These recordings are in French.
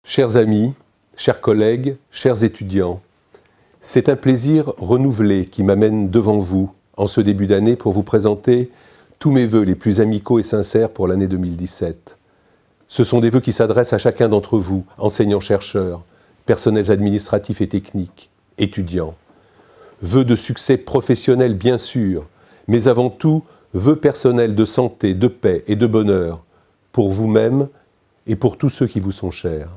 Chers amis, chers collègues, chers étudiants, c'est un plaisir renouvelé qui m'amène devant vous en ce début d'année pour vous présenter tous mes vœux les plus amicaux et sincères pour l'année 2017. Ce sont des vœux qui s'adressent à chacun d'entre vous, enseignants-chercheurs, personnels administratifs et techniques, étudiants. Vœux de succès professionnel bien sûr, mais avant tout, vœux personnels de santé, de paix et de bonheur pour vous-même et pour tous ceux qui vous sont chers.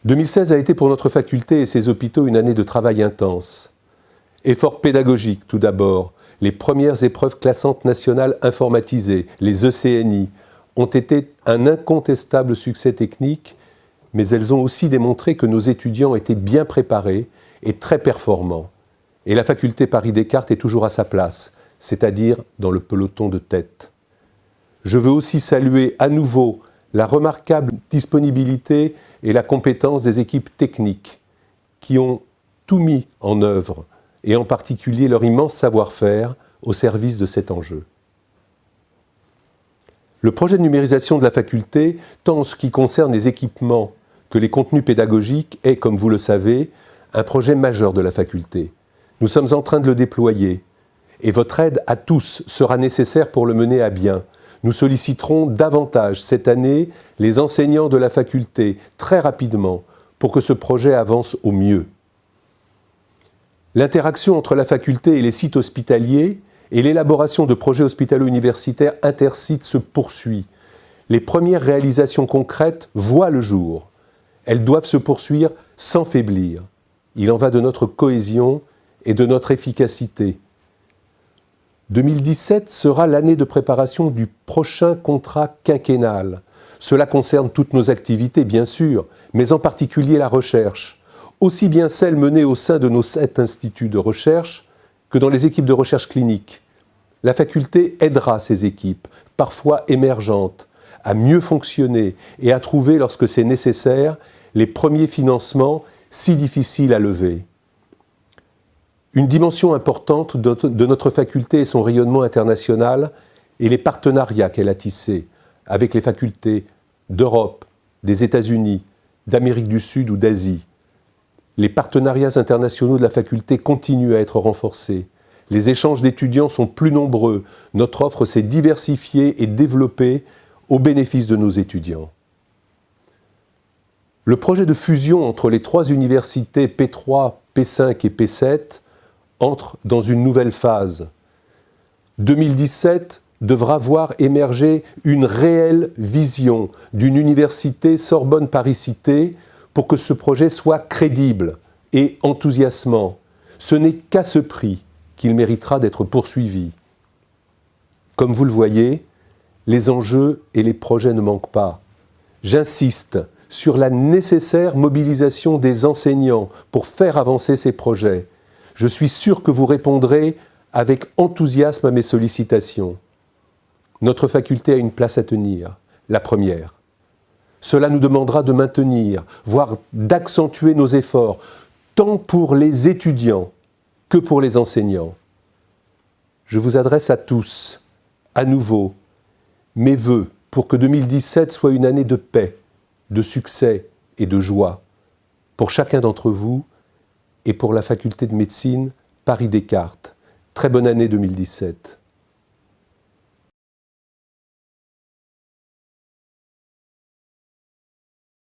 2016 a été pour notre faculté et ses hôpitaux une année de travail intense. Effort pédagogique tout d'abord, les premières épreuves classantes nationales informatisées, les ECNI, ont été un incontestable succès technique, mais elles ont aussi démontré que nos étudiants étaient bien préparés et très performants. Et la faculté Paris-Descartes est toujours à sa place, c'est-à-dire dans le peloton de tête. Je veux aussi saluer à nouveau la remarquable disponibilité et la compétence des équipes techniques qui ont tout mis en œuvre, et en particulier leur immense savoir-faire au service de cet enjeu. Le projet de numérisation de la faculté, tant en ce qui concerne les équipements que les contenus pédagogiques, est, comme vous le savez, un projet majeur de la faculté. Nous sommes en train de le déployer, et votre aide à tous sera nécessaire pour le mener à bien. Nous solliciterons davantage cette année les enseignants de la faculté très rapidement pour que ce projet avance au mieux. L'interaction entre la faculté et les sites hospitaliers et l'élaboration de projets hospitalo-universitaires intersites se poursuit. Les premières réalisations concrètes voient le jour. Elles doivent se poursuivre sans faiblir. Il en va de notre cohésion et de notre efficacité. 2017 sera l'année de préparation du prochain contrat quinquennal. Cela concerne toutes nos activités, bien sûr, mais en particulier la recherche, aussi bien celle menée au sein de nos 7 instituts de recherche que dans les équipes de recherche clinique. La faculté aidera ces équipes, parfois émergentes, à mieux fonctionner et à trouver, lorsque c'est nécessaire, les premiers financements si difficiles à lever. Une dimension importante de notre faculté est son rayonnement international et les partenariats qu'elle a tissés avec les facultés d'Europe, des États-Unis, d'Amérique du Sud ou d'Asie. Les partenariats internationaux de la faculté continuent à être renforcés. Les échanges d'étudiants sont plus nombreux. Notre offre s'est diversifiée et développée au bénéfice de nos étudiants. Le projet de fusion entre les 3 universités P3, P5 et P7 entre dans une nouvelle phase. 2017 devra voir émerger une réelle vision d'une université Sorbonne-Paris-Cité pour que ce projet soit crédible et enthousiasmant. Ce n'est qu'à ce prix qu'il méritera d'être poursuivi. Comme vous le voyez, les enjeux et les projets ne manquent pas. J'insiste sur la nécessaire mobilisation des enseignants pour faire avancer ces projets. Je suis sûr que vous répondrez avec enthousiasme à mes sollicitations. Notre faculté a une place à tenir, la première. Cela nous demandera de maintenir, voire d'accentuer nos efforts, tant pour les étudiants que pour les enseignants. Je vous adresse à tous, à nouveau, mes vœux pour que 2017 soit une année de paix, de succès et de joie pour chacun d'entre vous et pour la faculté de médecine Paris-Descartes. Très bonne année 2017.